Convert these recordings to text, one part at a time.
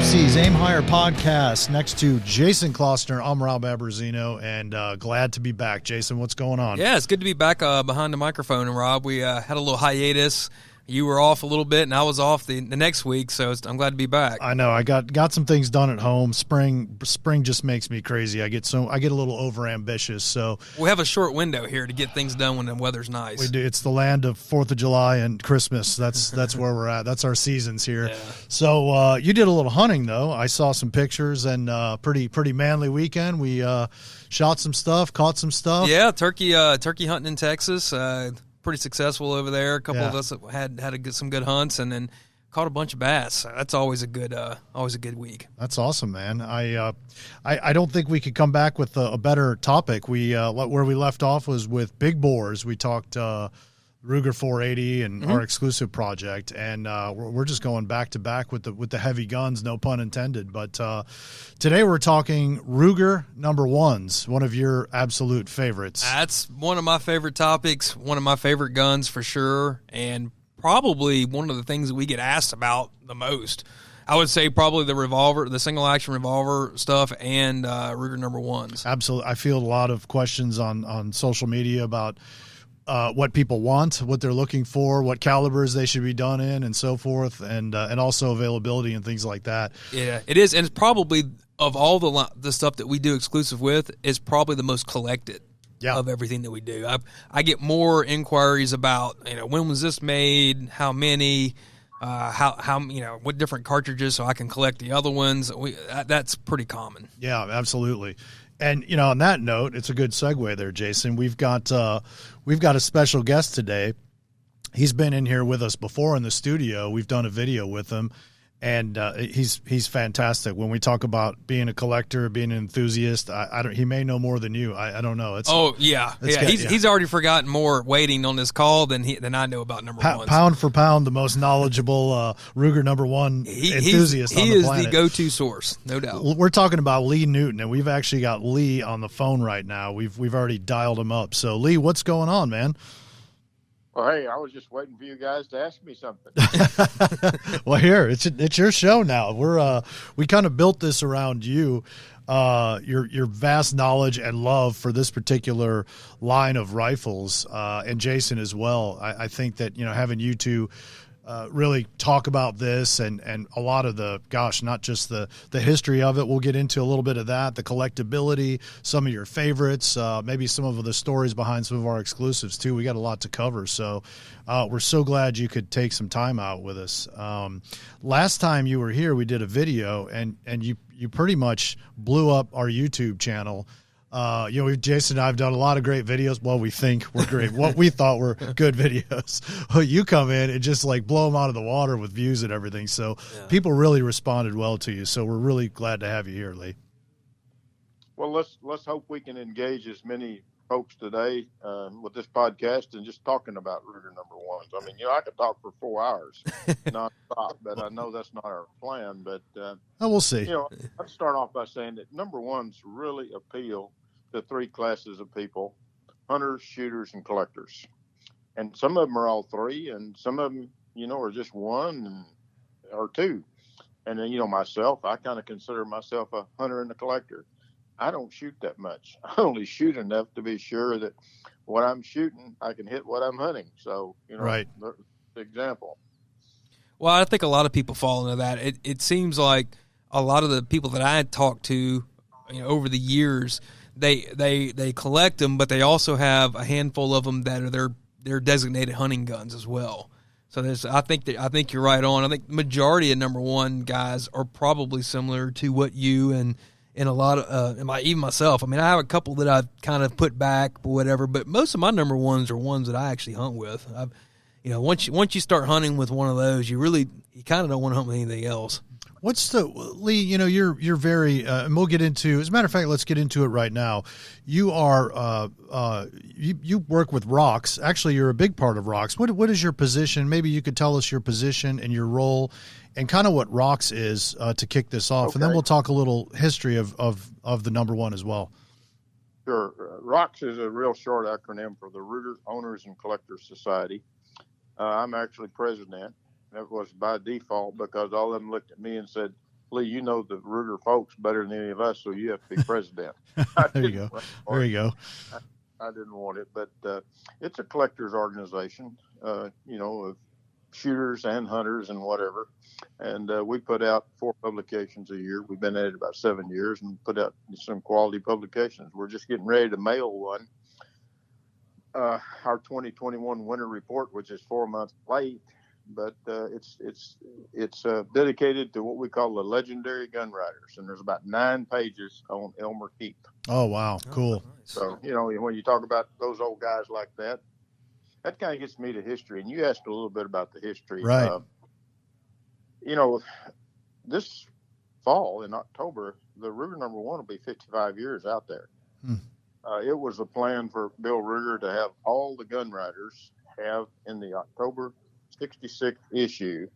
Lipsey's Aim Higher podcast next to Jason Klossner. I'm Rob Aberzino, and glad to be back. Jason, what's going on? Yeah, it's good to be back behind the microphone. And Rob, we had a little hiatus. You were off a little bit, and I was off the next week, so I'm glad to be back. I know. I got some things done at home. Spring just makes me crazy. I get a little overambitious. So we have a short window here to get things done when the weather's nice. We do. It's the land of 4th of July and Christmas. That's where we're at. That's our seasons here. Yeah. So you did a little hunting though. I saw some pictures and pretty manly weekend. We shot some stuff, caught some stuff. Yeah, turkey hunting in Texas. Pretty successful over there. A couple of us had some good hunts, and then caught a bunch of bass. That's always a good week. That's awesome, man. I don't think we could come back with a better topic. We where we left off was with big bores. We talked Ruger 480 and our exclusive project, and we're just going back to back with the heavy guns, no pun intended. But today we're talking Ruger No.1s, one of your absolute favorites. That's one of my favorite topics, one of my favorite guns for sure, and probably one of the things that we get asked about the most. I would say probably the revolver, the single action revolver stuff, and Ruger No.1s. Absolutely. I field a lot of questions on social media about what people want, what they're looking for, what calibers they should be done in, and so forth, and also availability and things like that. Yeah, it is, and it's probably of all the stuff that we do exclusive with, is probably the most collected of everything that we do. I get more inquiries about when was this made, how many, how what different cartridges, so I can collect the other ones. That's pretty common. Yeah, absolutely. And on that note, it's a good segue there, Jason. We've got a special guest today. He's been in here with us before in the studio. We've done a video with him, and he's fantastic. When we talk about being a collector, being an enthusiast, he may know more than you. I don't know. He's already forgotten more waiting on this call than I know about No.1s. Pound for pound, the most knowledgeable Ruger No.1 enthusiast on the planet. He is the go-to source, no doubt. We're talking about Lee Newton, and we've actually got Lee on the phone right now. We've already dialed him up. So, Lee, what's going on, man? Well, hey, I was just waiting for you guys to ask me something. Well, here, it's your show now. We kind of built this around you, your vast knowledge and love for this particular line of rifles, and Jason as well. I think that having you two really talk about this and a lot of not just the history of it. We'll get into a little bit of that, the collectability, some of your favorites, maybe some of the stories behind some of our exclusives too. We got a lot to cover. So we're so glad you could take some time out with us. Last time you were here, we did a video and you pretty much blew up our YouTube channel. Jason and I have done a lot of great videos. Well, we think we're great. What we thought were good videos. You come in and just blow them out of the water with views and everything. So people really responded well to you. So we're really glad to have you here, Lee. Well, let's hope we can engage as many folks today with this podcast and just talking about Ruger No.1s. I mean, I could talk for 4 hours nonstop, but I know that's not our plan. But we'll see. I'd start off by saying that No.1s really appeal to three classes of people: hunters, shooters, and collectors. And some of them are all three, and some of them, are just one or two. And then, myself, I kind of consider myself a hunter and a collector. I don't shoot that much. I only shoot enough to be sure that what I'm shooting, I can hit what I'm hunting. So, right. The example. Well, I think a lot of people fall into that. It seems like a lot of the people that I had talked to, over the years, they collect them, but they also have a handful of them that are their designated hunting guns as well. So I think you're right on. I think the majority of No.1 guys are probably similar to what you and a lot of even myself. I mean, I have a couple that I've kind of put back or whatever, but most of my No.1s are ones that I actually hunt with. Once you start hunting with one of those, you kind of don't want to hunt with anything else. What's Lee, you're very, and we'll get into, as a matter of fact, let's get into it right now. You are, you work with R.O.C.S. Actually, you're a big part of R.O.C.S. What is your position? Maybe you could tell us your position and your role and kind of what R.O.C.S. is to kick this off. Okay. And then we'll talk a little history of the No.1 as well. Sure. R.O.C.S. is a real short acronym for the Ruger Owners and Collectors Society. I'm actually president. That was by default because all of them looked at me and said, Lee, you know the Ruger folks better than any of us, so you have to be president. I There you didn't go. run There for it. you go. I didn't want it, but it's a collector's organization, of shooters and hunters and whatever. And we put out 4 publications a year. We've been at it about 7 years and put out some quality publications. We're just getting ready to mail one. Our 2021 winter report, which is 4 months late, but it's dedicated to what we call the legendary gun riders, and there's about 9 pages on Elmer Keep. Oh, wow. Cool. Oh, nice. So when you talk about those old guys like that, that kind of gets me to history. And you asked a little bit about the history, Right. This fall in October, the Ruger No.1 will be 55 years out there. It was a plan for Bill Ruger to have all the gun riders have in the October 66 issue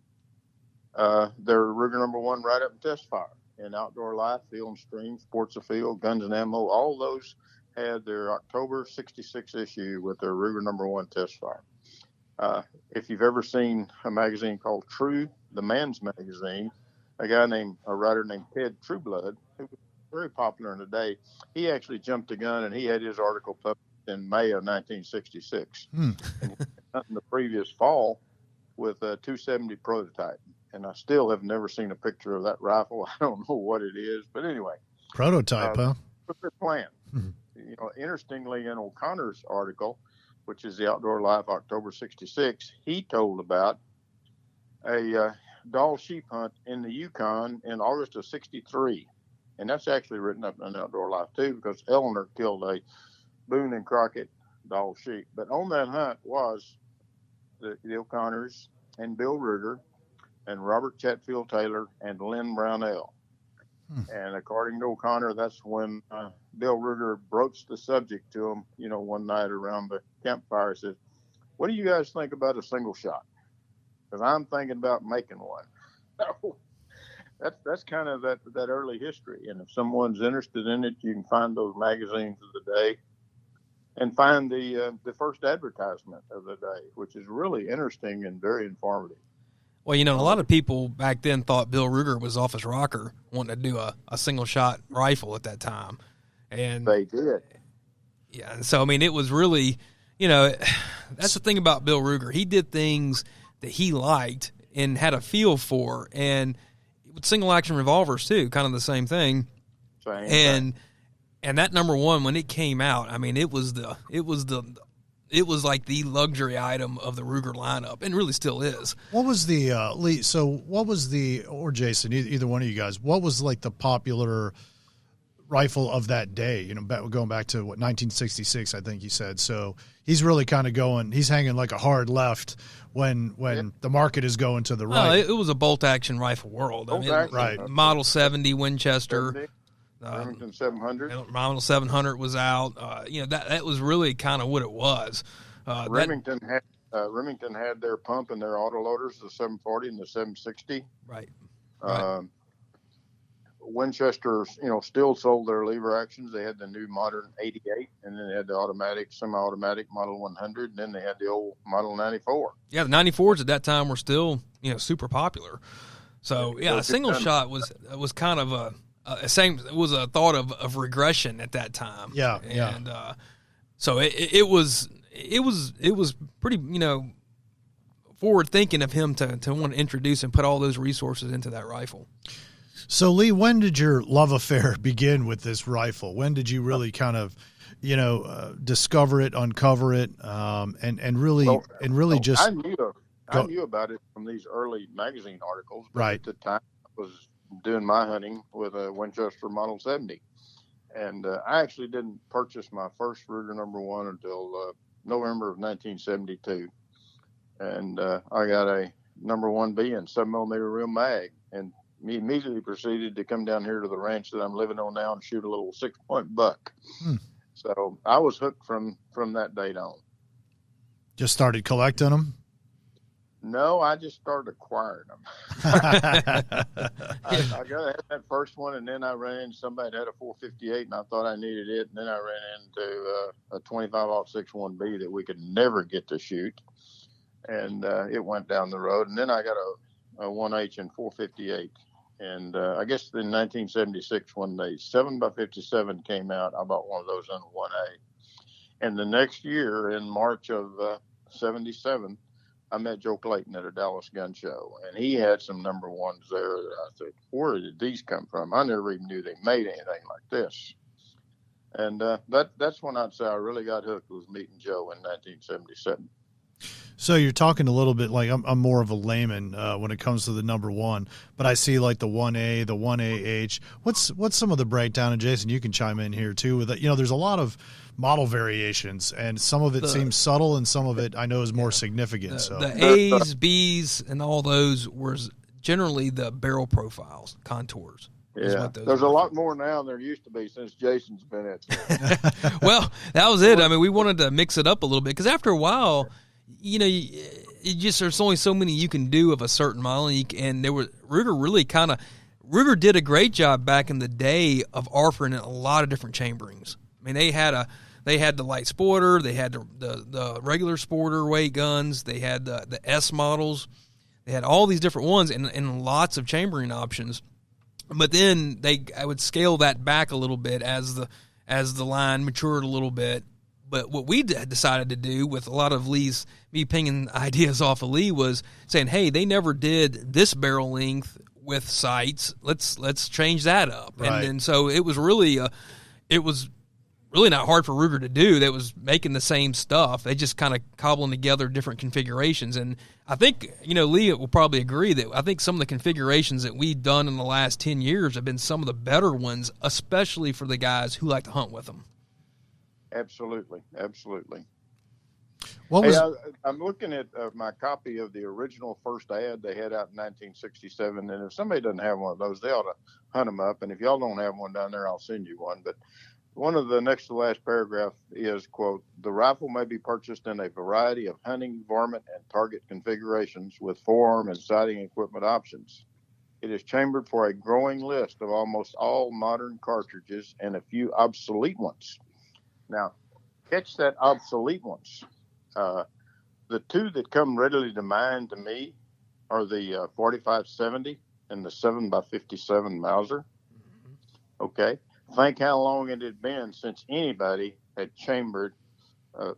their Ruger No.1 right up and test fire in Outdoor Life, Field and Stream, Sports Afield, Guns and Ammo. All those had their October 66 issue with their Ruger No.1 test fire. If you've ever seen a magazine called True, the Man's Magazine, a writer named Ted Trueblood, who was very popular in the day, he actually jumped the gun and he had his article published in May of 1966. And in the previous fall with a 270 prototype. And I still have never seen a picture of that rifle. I don't know what it is, but anyway. Prototype, huh? What's their plan? Interestingly, in O'Connor's article, which is the Outdoor Life October 66, he told about a Dall sheep hunt in the Yukon in August of 63. And that's actually written up in Outdoor Life, too, because Eleanor killed a Boone and Crockett Dall sheep. But on that hunt was the O'Connors and Bill Ruger and Robert Chatfield Taylor and Lynn Brownell. And according to O'Connor, that's when Bill Ruger broached the subject to him, one night around the campfire. He said, "What do you guys think about a single shot? Because I'm thinking about making one." So that's kind of that early history. And if someone's interested in it, you can find those magazines of the day and find the first advertisement of the day, which is really interesting and very informative. Well, a lot of people back then thought Bill Ruger was off his rocker wanting to do a single-shot rifle at that time. And they did. Yeah, and so, it was really, that's the thing about Bill Ruger. He did things that he liked and had a feel for, and with single-action revolvers, too, kind of the same thing. And that No.1, when it came out, it was like the luxury item of the Ruger lineup, and really still is. What was the Lee? So, what was or Jason? Either one of you guys. What was like the popular rifle of that day? Going back to 1966, I think you said. So he's really kind of he's hanging like a hard left when the market is going to the right. It was a bolt action rifle world. Right. Model 70 Winchester. 70. Remington 700. Model 700 was out. That was really kind of what it was. Remington had their pump and their autoloaders, the 740 and the 760. Right. Winchester, still sold their lever actions. They had the new modern 88, and then they had the semi-automatic Model 100, and then they had the old Model 94. Yeah, the 94s at that time were still, super popular. So a single shot was kind of it was a thought of regression at that time. Yeah, and so it was pretty forward thinking of him to want to introduce and put all those resources into that rifle. So Lee, when did your love affair begin with this rifle? When did you really kind of discover it, uncover it, and really just? I knew about it from these early magazine articles. But right. At the time, I was doing my hunting with a Winchester Model 70. And I actually didn't purchase my first Ruger No.1 until November of 1972. And I got a No.1B and 7mm real mag, and immediately proceeded to come down here to the ranch that I'm living on now and shoot a little 6-point buck. So I was hooked from that date on. Just started collecting them? No, I just started acquiring them. I got to have that first one, and then I ran into somebody that had a 458, and I thought I needed it. And then I ran into a 25-06 1B that we could never get to shoot, and it went down the road. And then I got a 1H and 458, And I guess in 1976, when the 7x57 came out, I bought one of those on 1A. And the next year, in March of 77, I met Joe Clayton at a Dallas gun show, and he had some number ones there that I said, where did these come from? I never even knew they made anything like this. And that's when I'd say I really got hooked, was meeting Joe in 1977. So you're talking a little bit like I'm more of a layman when it comes to the number one, but I see like the 1A, the 1AH. What's some of the breakdown? And Jason, you can chime in here too. With there's a lot of model variations, and some of it seems subtle, and some of it I know is more significant. The A's, B's, and all those were generally the barrel profiles, contours. Yeah, there's a lot more now than there used to be since Jason's been at it. Well, that was it. I mean, we wanted to mix it up a little bit because after a while, there's only so many you can do of a certain model, and Ruger did a great job back in the day of offering a lot of different chamberings. I mean, they had the light sporter, they had the regular sporter weight guns, they had the S models, they had all these different ones and lots of chambering options. But then I would scale that back a little bit as the line matured a little bit. But what we decided to do with a lot of me pinging ideas off of Lee was saying, hey, they never did this barrel length with sights. Let's change that up. Right. And so it was really not hard for Ruger to do. They was making the same stuff. They just kind of cobbling together different configurations. And I think, Lee will probably agree that I think some of the configurations that we've done in the last 10 years have been some of the better ones, especially for the guys who like to hunt with them. Absolutely. What was? I'm looking at my copy of the original first ad they had out in 1967, and if somebody doesn't have one of those, they ought to hunt them up. And if y'all don't have one down there, I'll send you one. But one of the next to last paragraph is, quote, the rifle may be purchased in a variety of hunting, varmint, and target configurations with forearm and sighting equipment options. It is chambered for a growing list of almost all modern cartridges and a few obsolete ones. Now, catch that obsolete ones. The two that come readily to mind to me are the 4570 and the 7x57 Mauser. Okay. Think how long it had been since anybody had chambered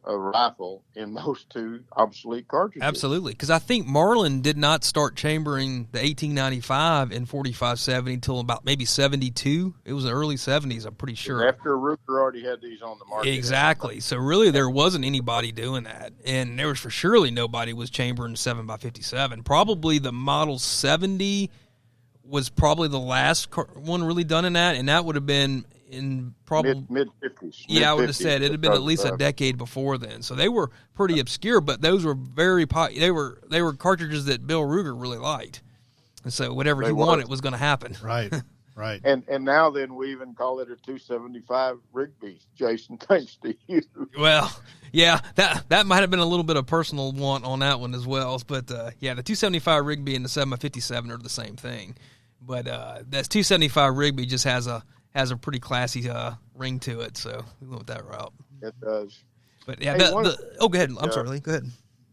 a rifle in those two obsolete cartridges. Absolutely, because I think Marlin did not start chambering the 1895 and 4570 until about maybe 72. It was the early 70s, I'm pretty sure. After Ruger already had these on the market. Exactly. So really there wasn't anybody doing that. And there was for surely nobody was chambering 7x57. Probably the Model 70 was probably the last one really done in that, and that would have been in probably mid-50s. Yeah, I would have said it had been at least a decade before then. So they were pretty obscure, but those were very they were cartridges that Bill Ruger really liked. And so whatever he wanted was going to happen. Right. And now then we even call it a 275 Rigby, Jason, thanks to you. Well, yeah, that might have been a little bit of personal want on that one as well. But the 275 Rigby and the 7x57 are the same thing. But that 275 Rigby just has a pretty classy ring to it, so we went that route. It does. But yeah, go ahead. I'm sorry, Lee. Go ahead.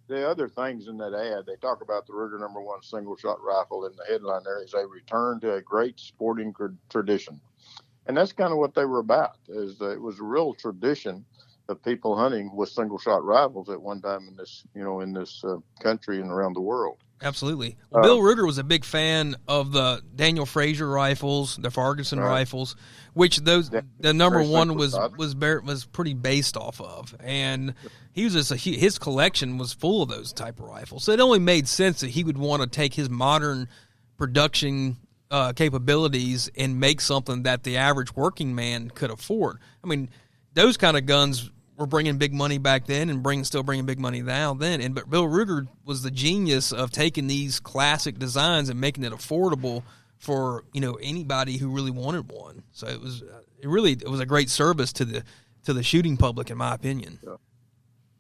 The other things in that ad, they talk about the Ruger No.1 single-shot rifle, and the headline there is a return to a great sporting tradition. And that's kind of what they were about, is that it was a real tradition of people hunting with single-shot rifles at one time in this, in this country and around the world. Absolutely. Well, Bill Ruger was a big fan of the Daniel Fraser rifles, the Ferguson rifles, which the No.1 was pretty based off of, and he was his collection was full of those type of rifles. So it only made sense that he would want to take his modern production capabilities and make something that the average working man could afford. I mean, those kind of guns were bringing big money back then and still bringing big money now then. But Bill Ruger was the genius of taking these classic designs and making it affordable for, anybody who really wanted one. So it was a great service to the shooting public, in my opinion. Yeah.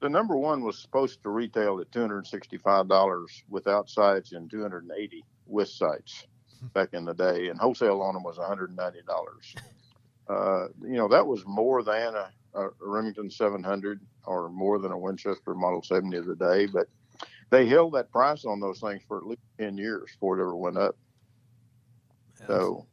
The No.1 was supposed to retail at $265 without sights and $280 with sights back in the day, and wholesale on them was $190. That was more than a Remington 700 or more than a Winchester Model 70 of the day, but they held that price on those things for at least 10 years before it ever went up. So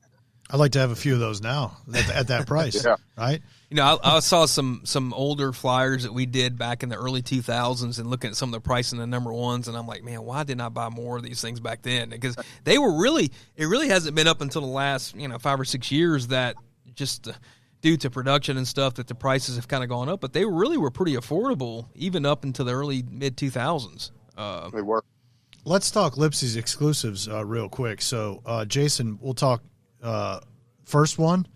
I'd like to have a few of those now at that price, Yeah. right? You know, I saw some older flyers that we did back in the early 2000s and looking at some of the pricing of the No.1s, and I'm like, man, why didn't I buy more of these things back then? Because they were it really hasn't been up until the last, 5 or 6 years that just due to production and stuff that the prices have kind of gone up, but they were pretty affordable even up until the early mid 2000s. they were. Let's talk Lipsey's exclusives real quick. So, Jason, we'll talk first one,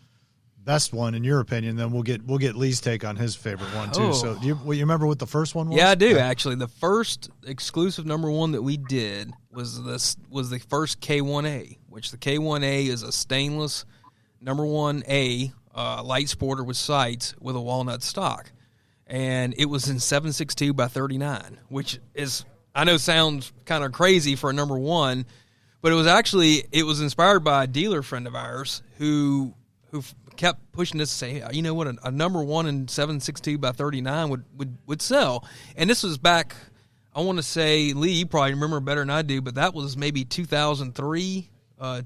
best one in your opinion. Then we'll get Lee's take on his favorite one too. Oh. So, do you remember what the first one was? Yeah, I do actually. The first exclusive No.1 that we did was the first K1A, which the K1A is a stainless No.1A light sporter with sights with a walnut stock, and it was in 7.62 by 39, which is, I know, sounds kind of crazy for a No.1, but it was inspired by a dealer friend of ours who kept pushing us to say, hey, you know what, a No.1 in 7.62 by 39 would sell. And this was back, I want to say, Lee, you probably remember better than I do, but that was maybe 2003,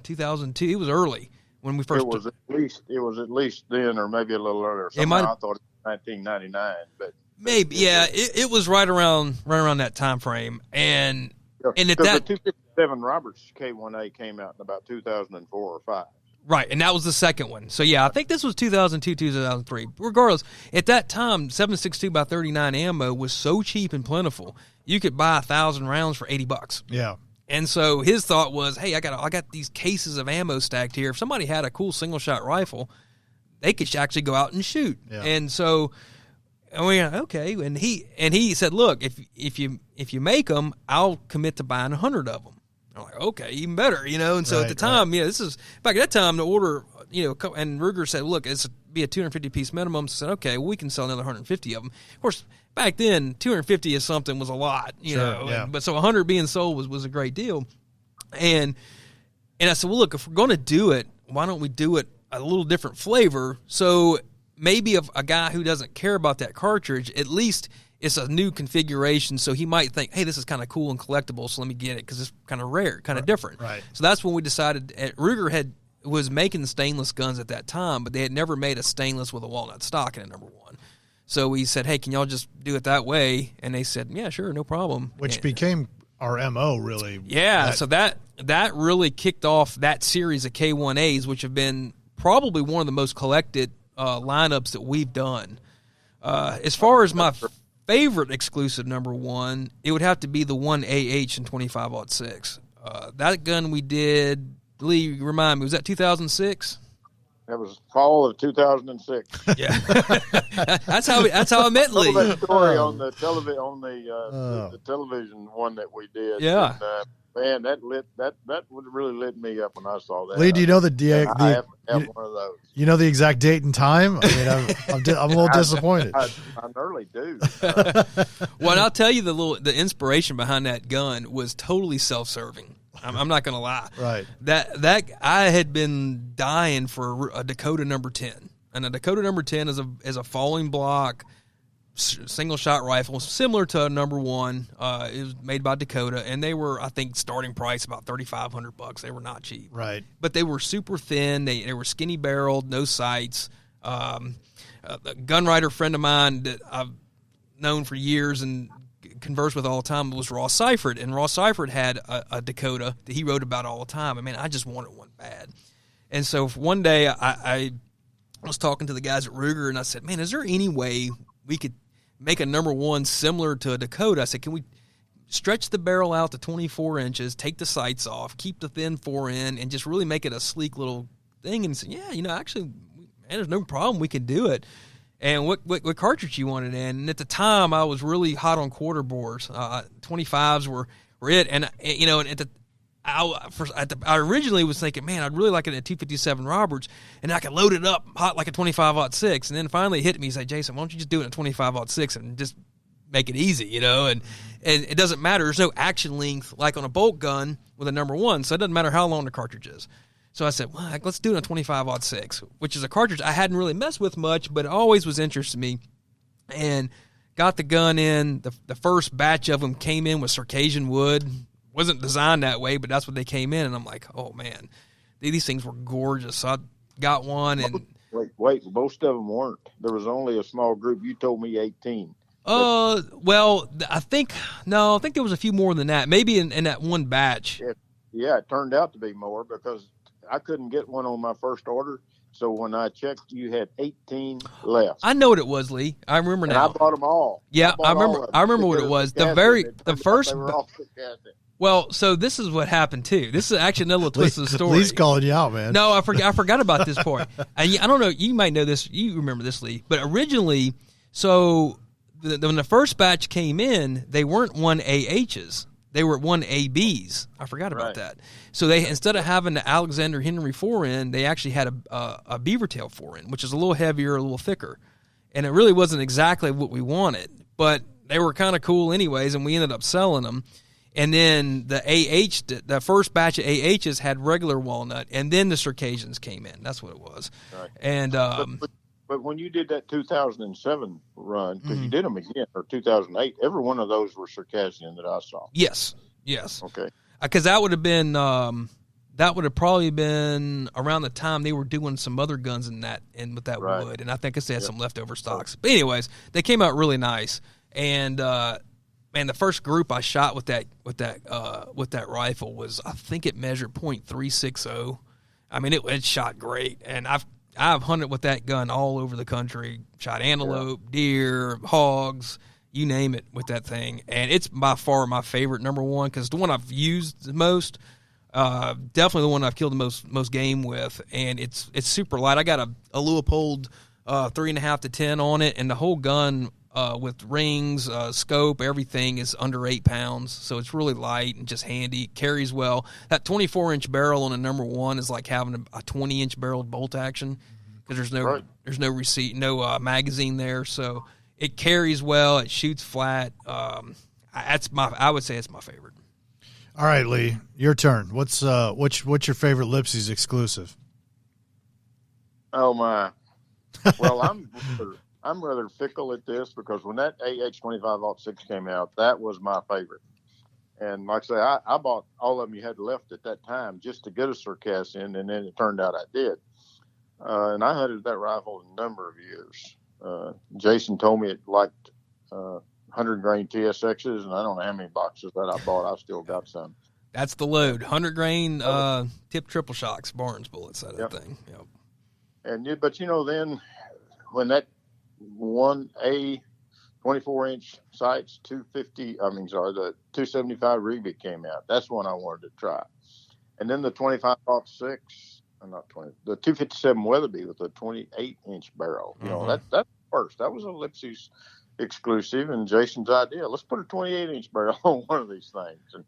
2002. It was early when we first. It was at least then, or maybe a little earlier. I thought it was 1999, but maybe, yeah, it was right around that time frame, and at that, the 257 Roberts K1A came out in about 2004 or 5. right, and that was the second one. So yeah, I think this was 2002, 2003. Regardless, at that time, 7.62 by 39 ammo was so cheap and plentiful, you could buy 1,000 rounds for $80. Yeah. And so his thought was, hey, I got these cases of ammo stacked here. If somebody had a cool single shot rifle, they could actually go out and shoot. Yeah. And so, okay. And he said, look, if you make them, I'll commit to buying 100 of them. I'm like, okay, even better, And so at the time, this is back at that time, the order, and Ruger said, look, it's be a 250 piece minimum. So I said, okay, well, we can sell another 150 of them. Of course, back then, 250 of something was a lot, know. Yeah. But so 100 being sold was a great deal. And I said, well, look, if we're going to do it, why don't we do it a little different flavor? So maybe if a guy who doesn't care about that cartridge, at least it's a new configuration. So he might think, hey, this is kind of cool and collectible, so let me get it because it's kind of rare, kind of different. Right. So that's when we decided. Ruger was making stainless guns at that time, but they had never made a stainless with a walnut stock in a No.1. So we said, hey, can y'all just do it that way? And they said, yeah, sure, no problem. Which became our MO, really. Yeah, so that really kicked off that series of K1As, which have been probably one of the most collected lineups that we've done. As far as my favorite exclusive No.1, it would have to be the 1AH in 25-06. That gun we did, Lee, remind me, was that 2006? That was fall of 2006. Yeah, that's how I met Lee. That story on the the television one that we did. Yeah, and, man, that really lit me up when I saw that. Lee, do you know I have one of those. You know the exact date and time? I mean, I'm a little disappointed. I nearly do. Well, and I'll tell you the inspiration behind that gun was totally self-serving. I'm not going to lie. Right. That I had been dying for a Dakota No. 10, and a Dakota No. 10 is a falling block single shot rifle similar to a No. 1. It was made by Dakota, and they were, I think, starting price about $3,500. They were not cheap. Right. But they were super thin. They were skinny barreled, no sights. A gunwriter friend of mine that I've known for years and conversed with all the time was R.O.C.S. Seifert, and R.O.C.S. Seifert had a Dakota that he wrote about all the time. I mean, I just wanted one bad. And so one day I was talking to the guys at Ruger, and I said, man, is there any way we could make a No. 1 similar to a Dakota? I said, can we stretch the barrel out to 24 inches, take the sights off, keep the thin fore in, and just really make it a sleek little thing? And he said, yeah, actually, man, there's no problem. We can do it. And what cartridge you wanted in? And at the time, I was really hot on quarter bores. 25s were it. And I originally was thinking, man, I'd really like it at 257 Roberts, and I could load it up hot like a 25-06. And then finally it hit me. He said, Jason, why don't you just do it at 25-06 and just make it easy, And it doesn't matter. There's no action length like on a bolt gun with a No. 1, so it doesn't matter how long the cartridge is. So I said, well, let's do it on 25-06, which is a cartridge I hadn't really messed with much, but it always was interesting to me. And got the gun in. The first batch of them came in with Circassian wood. Wasn't designed that way, but that's what they came in. And I'm like, oh, man, these things were gorgeous. So I got one, and wait, most of them weren't. There was only a small group. You told me 18. Well, I think there was a few more than that. Maybe in that one batch. Yeah, it turned out to be more because I couldn't get one on my first order. So when I checked, you had 18 left. I know what it was, Lee. I remember now. And I bought them all. Yeah, I remember what it was. The first. They were all sarcastic. Well, so this is what happened too. This is actually another little twist of the story. Lee's calling you out, man. No, I forgot about this part. And I don't know. You might know this. You remember this, Lee? But originally, so when the first batch came in, they weren't 1AHs. They were 1ABs. I forgot about that. So they, instead of having the Alexander Henry forend, they actually had a beaver tail forend, which is a little heavier, a little thicker. And it really wasn't exactly what we wanted, but they were kind of cool anyways, and we ended up selling them. And then the first batch of AHs had regular walnut, and then the Circassians came in. That's what it was. Right. And but when you did that 2007 run, because you did them again, or 2008, every one of those were Circassian that I saw. Yes. Okay. Because that would have probably been around the time they were doing some other guns with that wood, and I think they had some leftover stocks. But anyways, they came out really nice. And man, the first group I shot with that rifle was, I think it measured .360. I mean, it shot great, and I've hunted with that gun all over the country, shot antelope, deer, hogs, you name it with that thing. And it's by far my favorite, number one, because the one I've used the most, definitely the one I've killed the most game with. And it's super light. I got a Leupold 3.5 to 10 on it, and the whole gun with rings, scope, everything is under 8 pounds. So it's really light and just handy. Carries well. That 24-inch barrel on a number one is like having a 20-inch barrel bolt action, because there's no receipt, no magazine there. So it carries well. It shoots flat. I would say it's my favorite. All right, Lee, your turn. What's your favorite Lipsey's exclusive? Oh my! Well, I'm rather fickle at this, because when that AH-25-06 came out, that was my favorite. And like I say, I bought all of them you had left at that time just to get a Circassian, and then it turned out I did. And I hunted that rifle a number of years. Jason told me it liked 100 grain TSXs, and I don't know how many boxes that I bought. I still got some. That's the load. 100 grain tip triple shocks, Barnes bullets, that thing. Yep. And but then when that 1A 24-inch sights the 275 Reebok came out, that's one I wanted to try. And then the 25-06, the 257 Weatherby with a 28-inch barrel. That's first. That was a Lipsey's exclusive, and Jason's idea. Let's put a 28-inch barrel on one of these things. And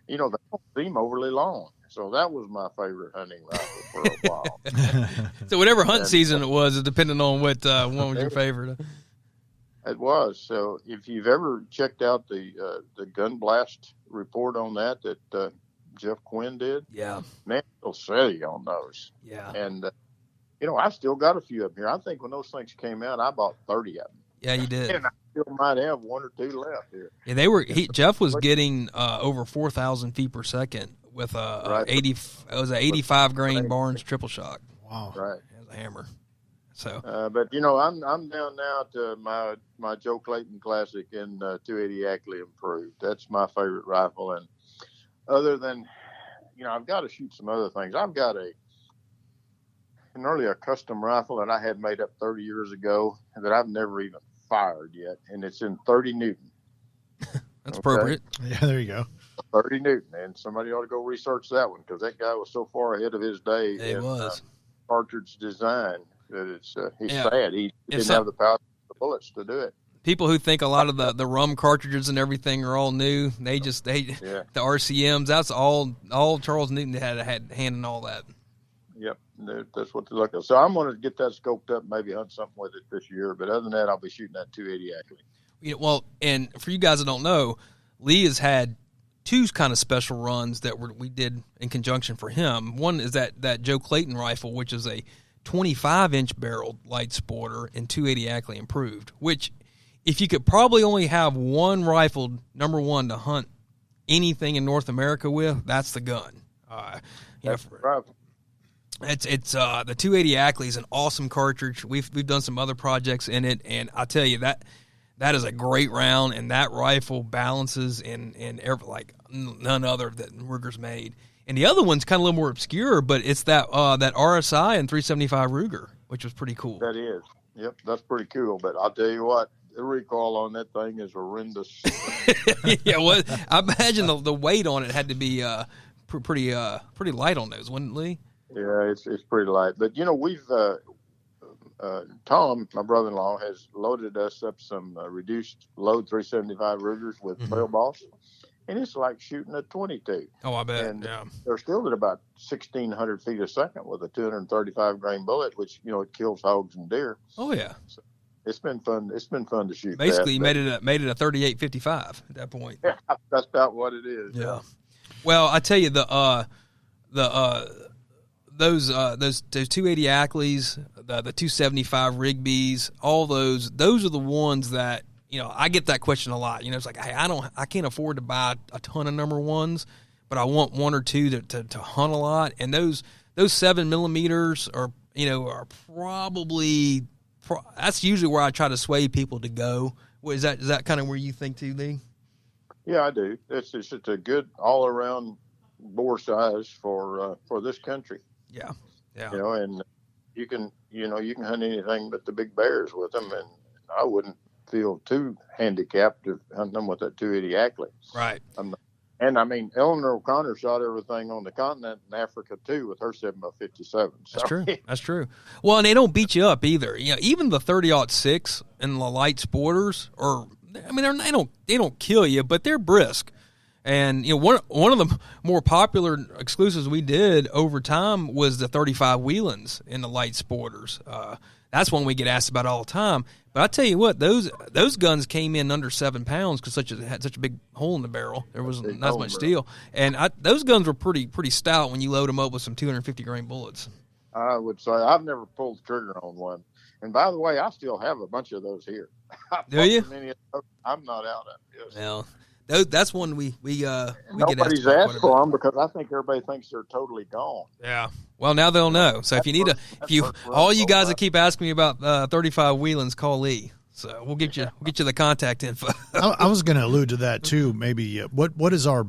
they don't seem overly long. So that was my favorite hunting rifle for a while. So whatever hunt season it was, depending on what one was your favorite. It was. So if you've ever checked out the gun blast report on that Jeff Quinn did, man, he'll sell you on those. Yeah. And I've still got a few of them here. I think when those things came out, I bought 30 of them. Yeah, you did. And I still might have one or two left here. Yeah, Jeff was getting over 4,000 feet per second with a 85 grain Barnes triple shock. Wow. Right. It was a hammer. So, but I'm down now to my Joe Clayton Classic in 280 Ackley Improved. That's my favorite rifle. And other than, I've got to shoot some other things. I've got an earlier custom rifle that I had made up 30 years ago that I've never even fired yet, and it's in 30 Newton. That's appropriate. Yeah, there you go. 30 Newton, and somebody ought to go research that one, because that guy was so far ahead of his day in cartridge design that he's sad. He didn't have the power of the bullets to do it. People who think a lot of the rum cartridges and everything are all new, the RCMs, that's all Charles Newton had hand in all that. Yep, that's what they're looking at. So I'm going to get that scoped up, maybe hunt something with it this year. But other than that, I'll be shooting that 280 Ackley. Well, and for you guys that don't know, Lee has had two kind of special runs that we did in conjunction for him. One is that Joe Clayton rifle, which is a 25-inch barreled light sporter and 280 Ackley Improved, which if you could probably only have one rifle, number one, to hunt anything in North America with, that's the gun. That's the rifle. It's the 280 Ackley is an awesome cartridge. We've done some other projects in it, and I tell you that is a great round, and that rifle balances in like none other that Ruger's made. And the other one's kind of a little more obscure, but it's that R.O.C.S and 375 Ruger, which was pretty cool. That is. Yep, that's pretty cool. But I'll tell you what, the recoil on that thing is horrendous. Yeah, well, I imagine the weight on it had to be pretty light on those, wouldn't it, Lee? Yeah, it's pretty light. But, we've Tom, my brother-in-law, has loaded us up some reduced load 375 Rugers with 12 balls. And it's like shooting a 22. Oh, I bet. And yeah. they're still at about 1,600 feet a second with a 235 grain bullet, which it kills hogs and deer. Oh yeah. So it's been fun. It's been fun to shoot. Basically, you made it a 38-55 at that point. Yeah, that's about what it is. Yeah. Well, I tell you those 280 Ackleys, the 275 Rigby's, all those are the ones that. I get that question a lot. It's like, hey, I can't afford to buy a ton of No.1s, but I want one or two to hunt a lot. And those 7mm are probably that's usually where I try to sway people to go. Is that kind of where you think too, Lee? Yeah, I do. It's just a good all around bore size for this country. Yeah, yeah. And you can hunt anything but the big bears with them, and I wouldn't feel too handicapped to hunt them with that 280 Ackley. Right. And I mean, Eleanor O'Connor shot everything on the continent in Africa too with her 7x57. So. That's true. That's true. Well, and they don't beat you up either. Even the 30-06 and the light sporters, they don't kill you, but they're brisk. And one of the more popular exclusives we did over time was the 35 Whelans in the light sporters. That's one we get asked about all the time. But I tell you what, those guns came in under 7 pounds because had such a big hole in the barrel. There wasn't not as much steel, and those guns were pretty stout when you load them up with some 250 grain bullets. I would say I've never pulled the trigger on one. And by the way, I still have a bunch of those here. Do you? I'm not out of it. Yes. Well, that's one we nobody's get asked for them because I think everybody thinks they're totally gone. Yeah. Well, now they'll know. So if you need all you guys that keep asking me about 35 Whelans, call Lee. So we'll get you the contact info. I was going to allude to that too. Maybe what is our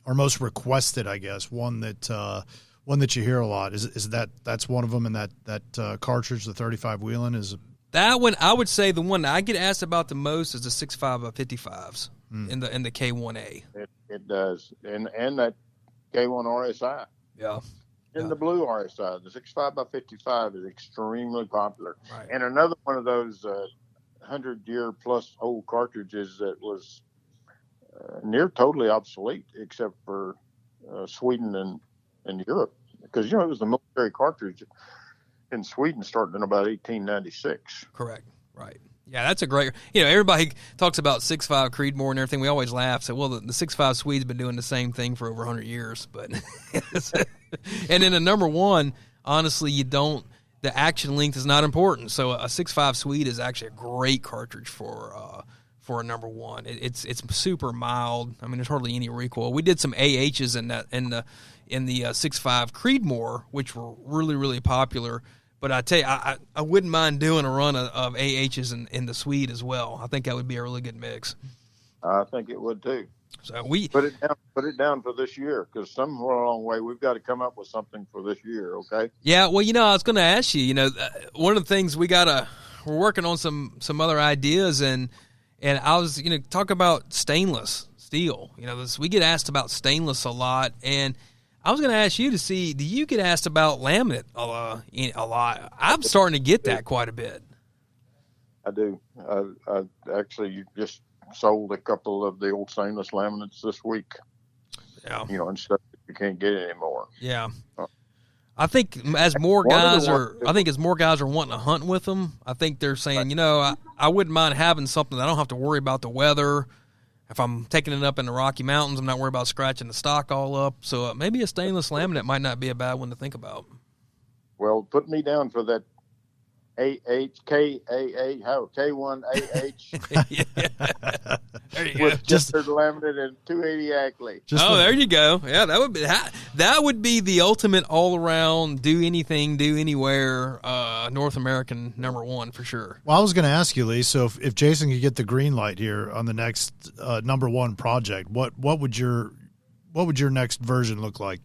most requested? I guess one that you hear a lot is that's one of them, and that cartridge, the 35 Whelan is. That one, I would say the one that I get asked about the most is the 6.5 55s in the K1A. It does, and that K1 RSI. Yeah. In the blue RSI, the 6.5x55 is extremely popular. Right. And another one of those 100-year-plus old cartridges that was near totally obsolete, except for Sweden and Europe, because it was the military cartridge in Sweden starting in about 1896. Correct. Right. Yeah, that's a great. Everybody talks about 6.5 Creedmoor and everything. We always laugh. Say, well, the 6.5 Swede's been doing the same thing for over 100 years. But and in a No.1, honestly, the action length is not important. So a 6.5 Swede is actually a great cartridge for a No.1. It's super mild. I mean, there's hardly any recoil. We did some AHs in the 6.5 Creedmoor, which were really, really popular. But I tell you, I wouldn't mind doing a run of AHs in the Swede as well. I think that would be a really good mix. I think it would too. So we put it down for this year, because somewhere along the way we've got to come up with something for this year. Okay. Yeah. Well, I was going to ask you. One of the things we're working on some other ideas, and I was talk about stainless steel. We get asked about stainless a lot, and I was going to ask you to see, do you get asked about laminate a lot? I'm starting to get that quite a bit. I do. I actually just sold a couple of the old stainless laminates this week. Yeah. And stuff that you can't get anymore. Yeah. I think as more guys are wanting to hunt with them, I think they're saying, I wouldn't mind having something that I don't have to worry about the weather. If I'm taking it up in the Rocky Mountains, I'm not worried about scratching the stock all up. So maybe a stainless laminate might not be a bad one to think about. Well, put me down for that AHKAA, how K1AH There you go. with Chester Limited and 280 Ackley. There you go. Yeah, that would be the ultimate all around do anything, do anywhere North American #1 for sure. Well, I was going to ask you, Lee. So if Jason could get the green light here on the next #1 project, what would your next version look like?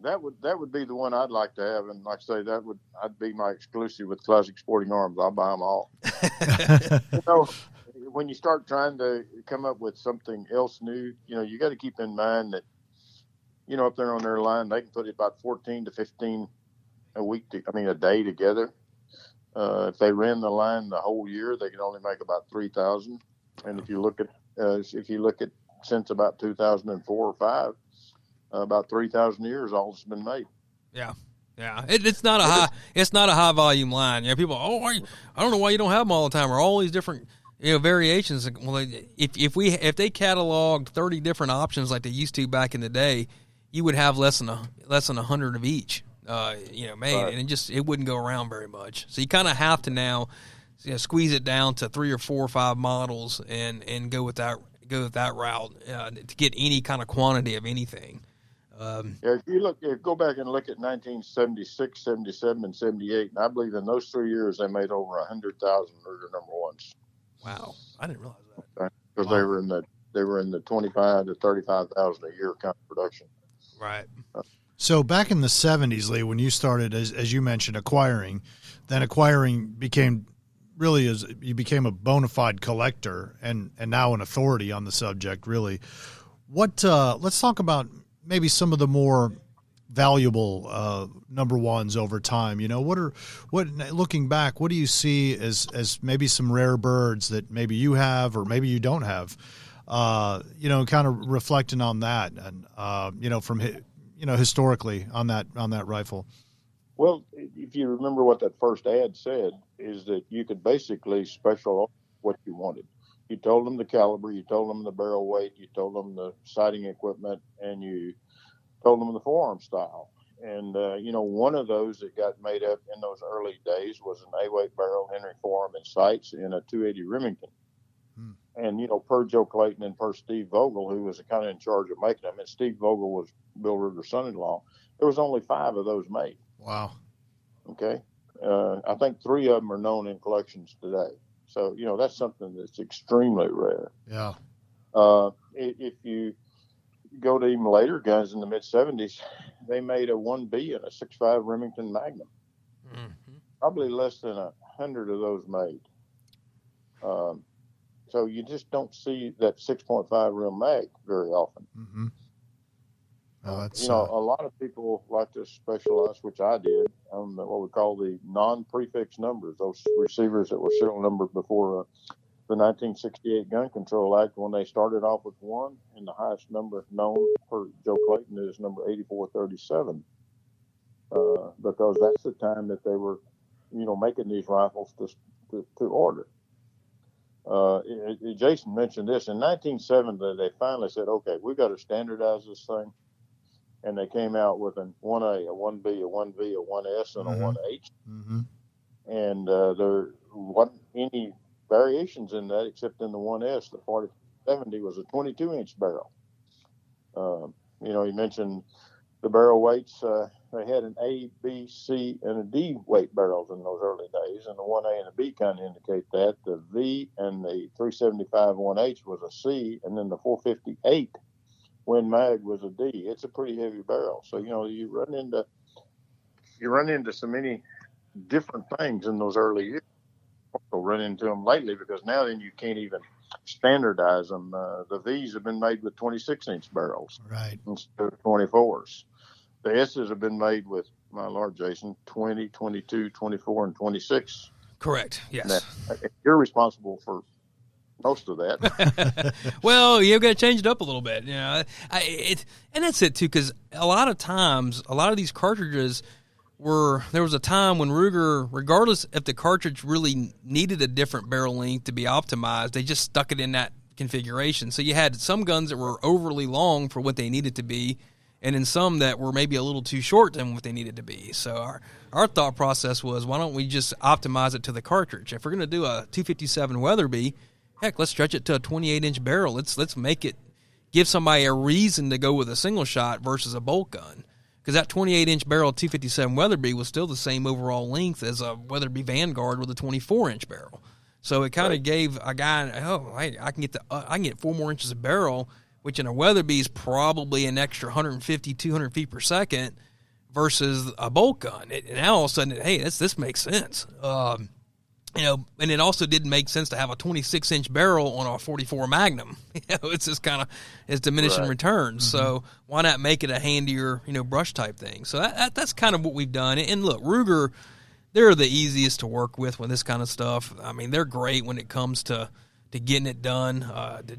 That would be the one I'd like to have, and like I say, I'd be my exclusive with Classic Sporting Arms. I'll buy them all. When you start trying to come up with something else new, you got to keep in mind that, up there on their line, they can put about 14 to 15 a day together. If they ran the line the whole year, they can only make about 3,000. And if you look at since about 2004 or 5. About 3,000 years, all that's been made. Yeah. It's not a high volume line. People, I don't know why you don't have them all the time, or all these different variations. Well, if they cataloged 30 different options like they used to back in the day, you would have less than 100 of each, made, right. And it wouldn't go around very much. So you kind of have to now, squeeze it down to 3 or 4 or 5 models and go with that route to get any kind of quantity of anything. If you go back and look at 1976, 77, and 78, and I believe in those 3 years they made over 100,000 Ruger #1s. Wow, I didn't realize that. Because they were in the 25 to 35,000 a year kind of production. Right. So back in the 70s, Lee, when you started, as you mentioned, acquiring became really as you became a bona fide collector and now an authority on the subject. Really, let's talk about maybe some of the more valuable #1s over time. Looking back, what do you see as maybe some rare birds that maybe you have or maybe you don't have? Kind of reflecting on that and from historically on that rifle. Well, if you remember what that first ad said, is that you could basically special what you wanted. You told them the caliber, you told them the barrel weight, you told them the sighting equipment, and you told them the forearm style. And, one of those that got made up in those early days was an A-weight barrel, Henry forearm and sights, in a 280 Remington. And, per Joe Clayton and per Steve Vogel, who was kind of in charge of making them, and Steve Vogel was Bill Ruger's son-in-law, there was only 5 of those made. Wow. Okay. I think 3 of them are known in collections today. So, that's something that's extremely rare. Yeah. If you go to even later guns in the mid-70s, they made a 1B and a 6.5 Remington Magnum. Mm-hmm. Probably less than 100 of those made. So you just don't see that 6.5 real mag very often. Mm-hmm. Oh, that's, a lot of people like to specialize, which I did, on what we call the non-prefix numbers, those receivers that were serial numbered before the 1968 Gun Control Act, when they started off with 1, and the highest number known for Joe Clayton is number 8437, because that's the time that they were, making these rifles to order. Jason mentioned this. In 1970, they finally said, okay, we've got to standardize this thing. And they came out with a 1A, a 1B, a 1V, a 1S, and a 1H. Mm-hmm. And there wasn't any variations in that except in the 1S. The 4070 was a 22-inch barrel. He mentioned the barrel weights. They had an A, B, C, and a D weight barrels in those early days, and the 1A and the B kind of indicate that. The V and the 375 1H was a C, and then the 458 Win Mag was a D. It's a pretty heavy barrel, so you run into so many different things in those early years. Also run into them lately, because now then you can't even standardize them. The V's have been made with 26-inch barrels, right, instead of 24s. The S's have been made with, my Lord, Jason, 20, 22, 24, and 26. Correct. Yes. Now, you're responsible for most of that. Well, you've got to change it up a little bit. And that's it too, because a lot of times, a lot of these cartridges there was a time when Ruger, regardless if the cartridge really needed a different barrel length to be optimized, they just stuck it in that configuration. So you had some guns that were overly long for what they needed to be, and in some that were maybe a little too short than what they needed to be. So our thought process was, why don't we just optimize it to the cartridge? If we're going to do a 257 Weatherby, heck, let's stretch it to a 28-inch barrel. Let's make it, give somebody a reason to go with a single shot versus a bolt gun. Because that 28-inch barrel 257 Weatherby was still the same overall length as a Weatherby Vanguard with a 24-inch barrel. So it kind of gave a guy, I can get 4 more inches of barrel, which in a Weatherby is probably an extra 150, 200 feet per second versus a bolt gun. Now all of a sudden, hey, this makes sense. And it also didn't make sense to have a 26-inch barrel on a 44 Magnum. It's just kind of, it's diminishing returns. Mm-hmm. So why not make it a handier, brush type thing? So that's kind of what we've done. And look, Ruger, they're the easiest to work with this kind of stuff. I mean, they're great when it comes to getting it done.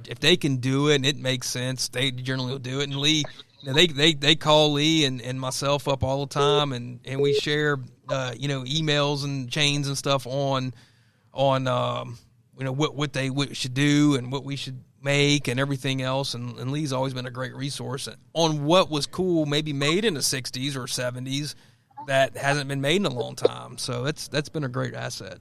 If they can do it and it makes sense, they generally will do it. And Lee, they call Lee and myself up all the time, and we share emails and chains and stuff on what they should do and what we should make and everything else. And Lee's always been a great resource on what was cool, maybe made in the 60s or 70s that hasn't been made in a long time. So that's been a great asset.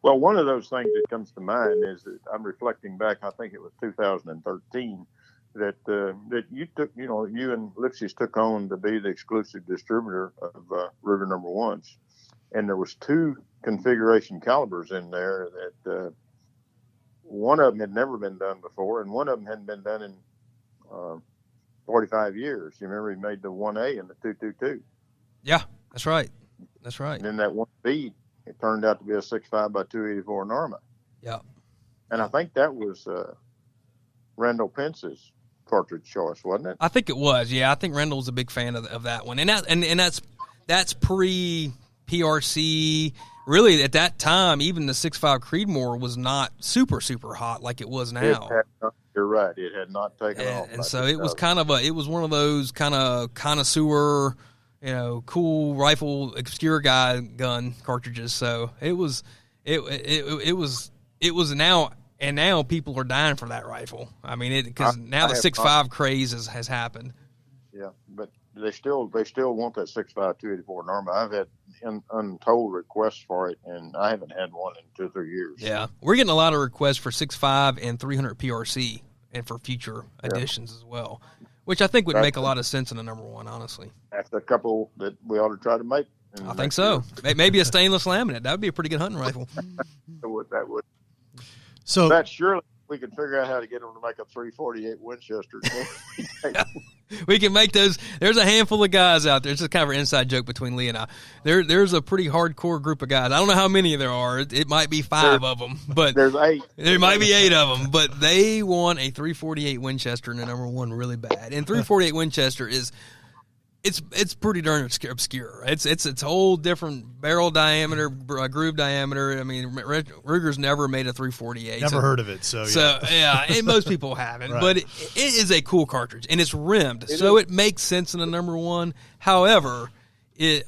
Well, one of those things that comes to mind is that I'm reflecting back, I think it was 2013, that you took, you and Lipsey's took on to be the exclusive distributor of Ruger No.1s. And there was 2 configuration calibers in there that one of them had never been done before, and one of them hadn't been done in 45 years. You remember he made the 1A and the 222. Yeah, that's right. That's right. And then that 1B, it turned out to be a 6.5 by 284 Norma. Yeah. And I think that was Randall Pence's cartridge choice, wasn't it? I think it was. Yeah, I think Randall was a big fan of that one, and that's pre PRC. Really, at that time, even the 6.5 Creedmoor was not super hot like it was now. You're right; it had not taken off. And so it was it was one of those kind of connoisseur, cool rifle obscure guy gun cartridges. So it was now. And now people are dying for that rifle. I mean, because now the 6.5 craze has happened. Yeah, but they still want that 6.5 284 Norma. I've had untold requests for it, and I haven't had one in 2 or 3 years. Yeah, we're getting a lot of requests for 6.5 and 300 PRC, and for future editions as well, which I think would make a lot of sense in the No.1. Honestly, that's a couple that we ought to try to make. I think so. Maybe a stainless laminate. That would be a pretty good hunting rifle. That would. So that surely we can figure out how to get them to make a 348 Winchester. We can make those. There's a handful of guys out there. It's just kind of an inside joke between Lee and I. There's a pretty hardcore group of guys. I don't know how many there are. It might be 5 of them, but there's 8. There might be 8 of them, but they want a 348 Winchester in the No.1 really bad. And 348 Winchester is. It's pretty darn obscure. It's a whole different barrel diameter, groove diameter. I mean, Ruger's never made a 348. Never heard of it. So yeah, and most people haven't. Right. But it is a cool cartridge, and it's rimmed, it makes sense in the No.1. However, it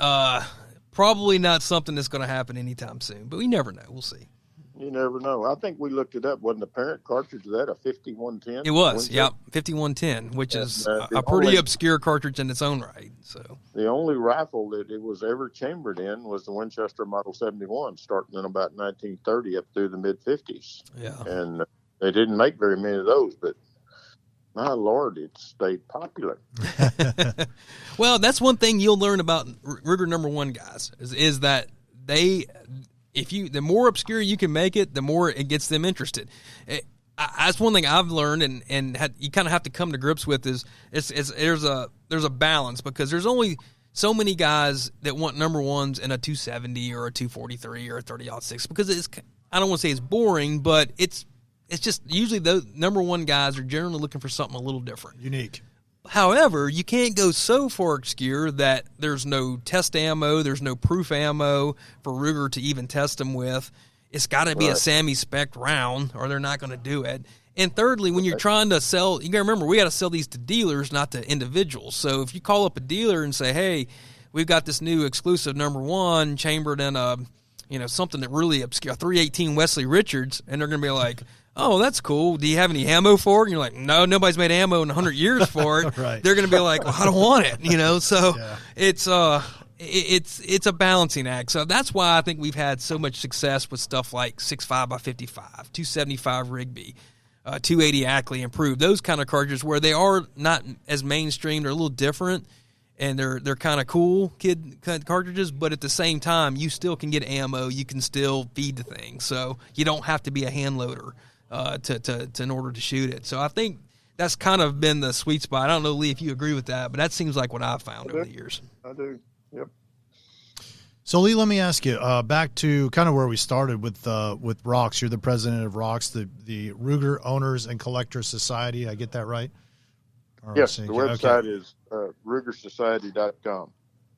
probably not something that's going to happen anytime soon. But we never know. We'll see. You never know. I think we looked it up. Wasn't the parent cartridge of that a 5110? It was, yep, 5110, which is a pretty obscure cartridge in its own right. So the only rifle that it was ever chambered in was the Winchester Model 71, starting in about 1930 up through the mid-50s. Yeah. And they didn't make very many of those, but my Lord, it stayed popular. Well, that's one thing you'll learn about Ruger No.1 guys is that the more obscure you can make it, the more it gets them interested. That's one thing I've learned, and you kind of have to come to grips with is there's a balance, because there's only so many guys that want No.1s in a 270 or a 243 or a 30-06, because I don't want to say it's boring, but it's just usually those No.1 guys are generally looking for something a little different, unique. However, you can't go so far obscure that there's no test ammo, there's no proof ammo for Ruger to even test them with. It's got to be a Sammy spec round, or they're not going to do it. And thirdly, when you're trying to sell, you got to remember, we got to sell these to dealers, not to individuals. So if you call up a dealer and say, "Hey, we've got this new exclusive No.1 chambered in a, something that really obscure, 318 Wesley Richards," and they're going to be like, oh, that's cool. Do you have any ammo for it? And you're like, no, nobody's made ammo in 100 years for it. Right. They're going to be like, well, I don't want it, So Yeah. it's a balancing act. So that's why I think we've had so much success with stuff like 6.5 by 55, 275 Rigby, 280 Ackley improved, those kind of cartridges where they are not as mainstream. They're a little different, and they're kind of cool kid cartridges, but at the same time, you still can get ammo. You can still feed the thing, so you don't have to be a hand loader to in order to shoot it. So I think that's kind of been the sweet spot. I don't know, Lee, if you agree with that, but that seems like what I've found over the years. I do. Yep. So, Lee, let me ask you, back to kind of where we started with R.O.C.S. You're the president of R.O.C.S, the Ruger Owners and Collectors Society. I get that right? Yes, the website is rugersociety.com.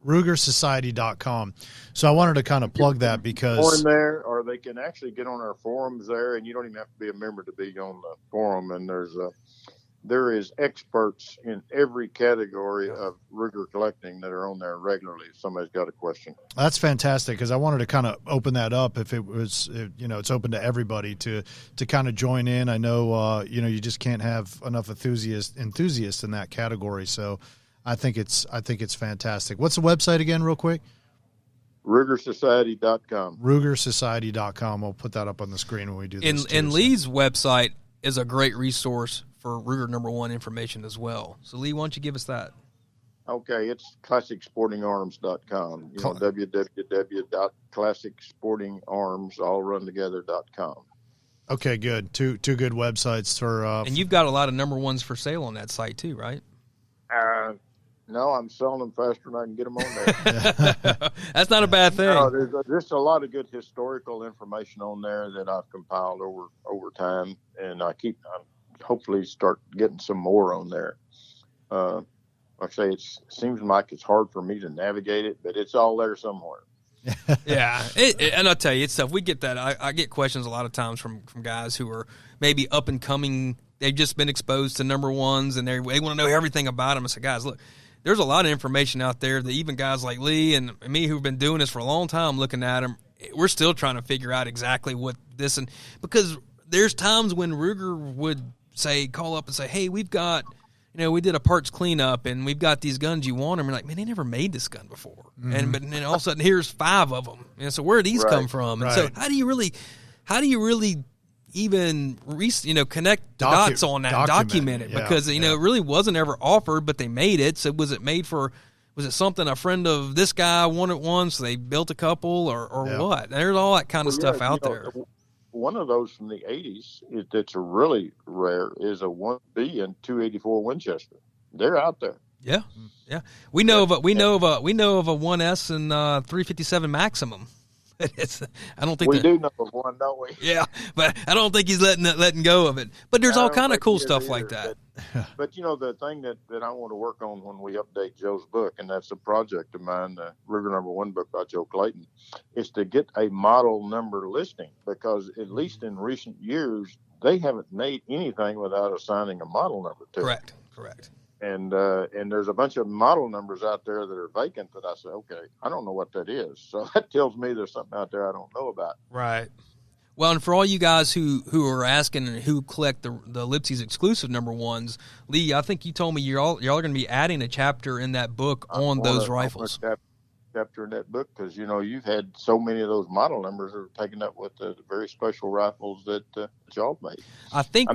rugersociety.com. So I wanted to kind of plug that because on there, or they can actually get on our forums there, and you don't even have to be a member to be on the forum. And there is experts in every category of Ruger collecting that are on there regularly if somebody's got a question. That's fantastic, because I wanted to kind of open that up. If it was, it's open to everybody to kind of join in. I know, you just can't have enough enthusiasts in that category. So I think it's fantastic. What's the website again, real quick? rugersociety.com. rugersociety.com. We'll put that up on the screen when we do this. And Lee's website is a great resource for Ruger No.1 information as well. So, Lee, why don't you give us that? Okay, it's classicsportingarms.com. www.classicsportingarms.com. Okay, good. Two good websites for. And you've got a lot of No.1s for sale on that site too, right? No, I'm selling them faster than I can get them on there. That's not a bad thing. No, there's a lot of good historical information on there that I've compiled over time, and I'm hopefully start getting some more on there. Like I say, it seems like it's hard for me to navigate it, but it's all there somewhere. Yeah, and I'll tell you, it's tough. We get that. I get questions a lot of times from guys who are maybe up and coming. They've just been exposed to No.1s, and they want to know everything about them. I say, guys, look, there's a lot of information out there that even guys like Lee and me who've been doing this for a long time looking at them, we're still trying to figure out exactly what this, and because there's times when Ruger would call up and say, hey, we've got, we did a parts cleanup and we've got these guns, you want them? We're like, man, they never made this gun before. Mm-hmm. But then all of a sudden here's 5 of them. And so where do these come from? And so how do you really even connect the dots on that, document it? Because it really wasn't ever offered, but they made it. So was it made for? Was it something a friend of this guy wanted one, so they built a couple, or what? There's all that kind of stuff out there. One of those from the 80s that's really rare is a 1B and 284 Winchester. They're out there. Yeah. We know of a 1S and 357 Maximum. I don't think we do know of one, don't we? Yeah, but I don't think he's letting go of it. But there's all kind of cool stuff like that. But the thing that I want to work on when we update Joe's book, and that's a project of mine, the Ruger No.1 book by Joe Clayton, is to get a model number listing, because at least in recent years they haven't made anything without assigning a model number to it. Correct. And there's a bunch of model numbers out there that are vacant that I say, okay, I don't know what that is. So that tells me there's something out there I don't know about. Right. Well, and for all you guys who are asking and who collect the Lipsey's exclusive No.1s, Lee, I think you told me y'all are going to be adding a chapter in that book on those rifles. Chapter in that book, because you've had so many of those model numbers that are taken up with the very special rifles that y'all made. I think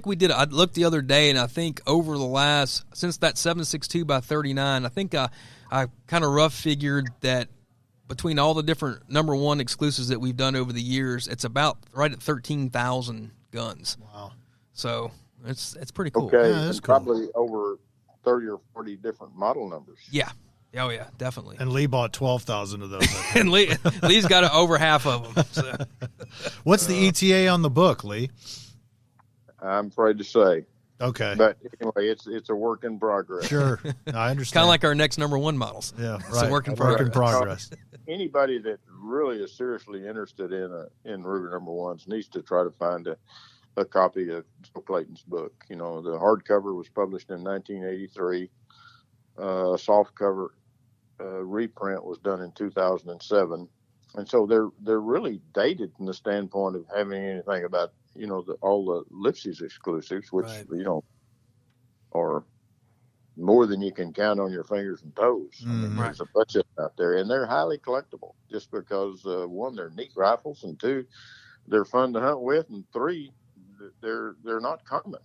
we did. I looked the other day, and I think over the last, since that 7.62 by 39, I think I kind of rough figured that between all the different No.1 exclusives that we've done over the years, it's about right at 13,000 guns. Wow! So it's pretty cool. Okay, yeah, that's cool. Probably over 30 or 40 different model numbers. Yeah. Oh, yeah, definitely. And Lee bought 12,000 of those. And Lee's got over half of them. So. What's the ETA on the book, Lee? I'm afraid to say. Okay. But anyway, it's a work in progress. Sure. I understand. Kind of like our next No.1 models. Yeah, right. It's a work in progress. Anybody that really is seriously interested in Ruger No.1s needs to try to find a copy of Joe Clayton's book. The hardcover was published in 1983. Softcover reprint was done in 2007, and so they're really dated from the standpoint of having anything about all the Lipsey's exclusives, which, Right. are more than you can count on your fingers and toes. I mean, Right. there's a bunch of them out there, and they're highly collectible just because, one, they're neat rifles, and two, they're fun to hunt with, and three, they're not common.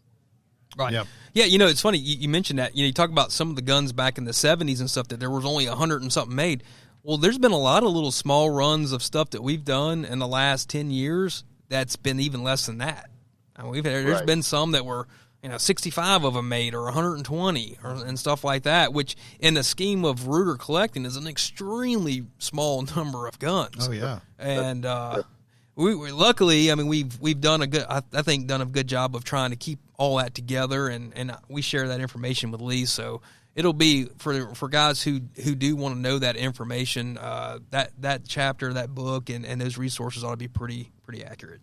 Right. Yep. Yeah, it's funny. You mentioned that. You talk about some of the guns back in the 70s and stuff that there was only 100 and something made. Well, there's been a lot of little small runs of stuff that we've done in the last 10 years that's been even less than that. I mean, there's been some that were, 65 of them made or 120 and stuff like that, which in the scheme of Ruger collecting is an extremely small number of guns. Oh, yeah. And we luckily, I mean, we've done I think done a good job of trying to keep all that together, and we share that information with Lee. So it'll be for guys who do want to know that information. That chapter, that book, and those resources ought to be pretty accurate.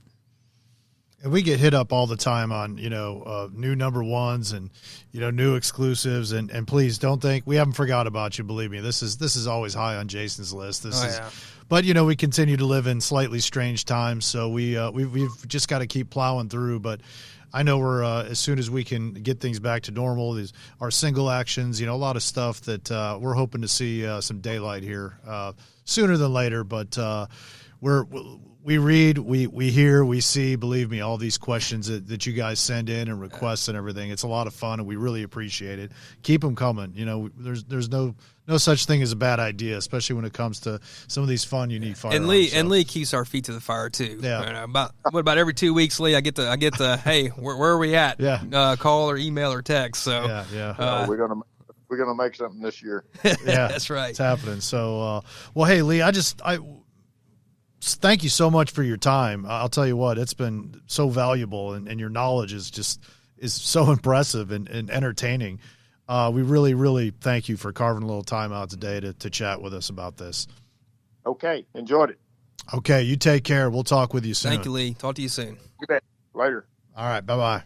And we get hit up all the time on, new number ones and, new exclusives. And please don't think we haven't forgot about you. Believe me, this is always high on Jason's list. But, we continue to live in slightly strange times. So we've just got to keep plowing through. But I know we're as soon as we can get things back to normal, our single actions, a lot of stuff that we're hoping to see some daylight here sooner than later. But we read, we hear, we see, believe me, all these questions that you guys send in and requests and everything. It's a lot of fun, and we really appreciate it. Keep them coming. There's no such thing as a bad idea, especially when it comes to some of these fun, unique firearms. And Lee keeps our feet to the fire too. Yeah. About every 2 weeks, Lee, I get the hey, where are we at? Yeah. Call or email or text. So yeah. We're gonna make something this year. Yeah, that's right. It's happening. So, well, hey, Lee, I thank you so much for your time. I'll tell you what, it's been so valuable, and your knowledge is so impressive and entertaining. We really, really thank you for carving a little time out today to chat with us about this. Okay. Enjoyed it. Okay. You take care. We'll talk with you soon. Thank you, Lee. Talk to you soon. You bet. Later. All right. Bye-bye.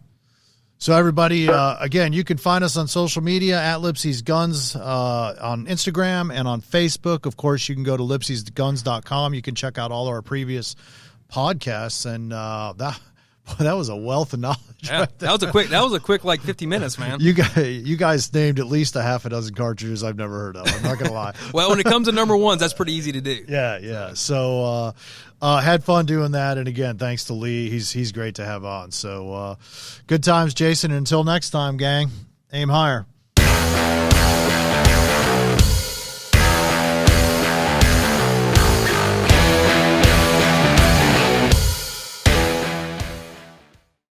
So everybody, again, you can find us on social media at Lipsey's Guns on Instagram and on Facebook. Of course, you can go to lipseysguns.com. You can check out all our previous podcasts, and that was a wealth of knowledge. Yeah, right there. that was a quick like 50 minutes, man. You guys named at least a half a dozen cartridges I've never heard of. I'm not gonna lie. Well, when it comes to number ones, that's pretty easy to do. Yeah. So had fun doing that, and again, thanks to Lee. He's great to have on. So good times, Jason. Until next time, gang. Aim higher.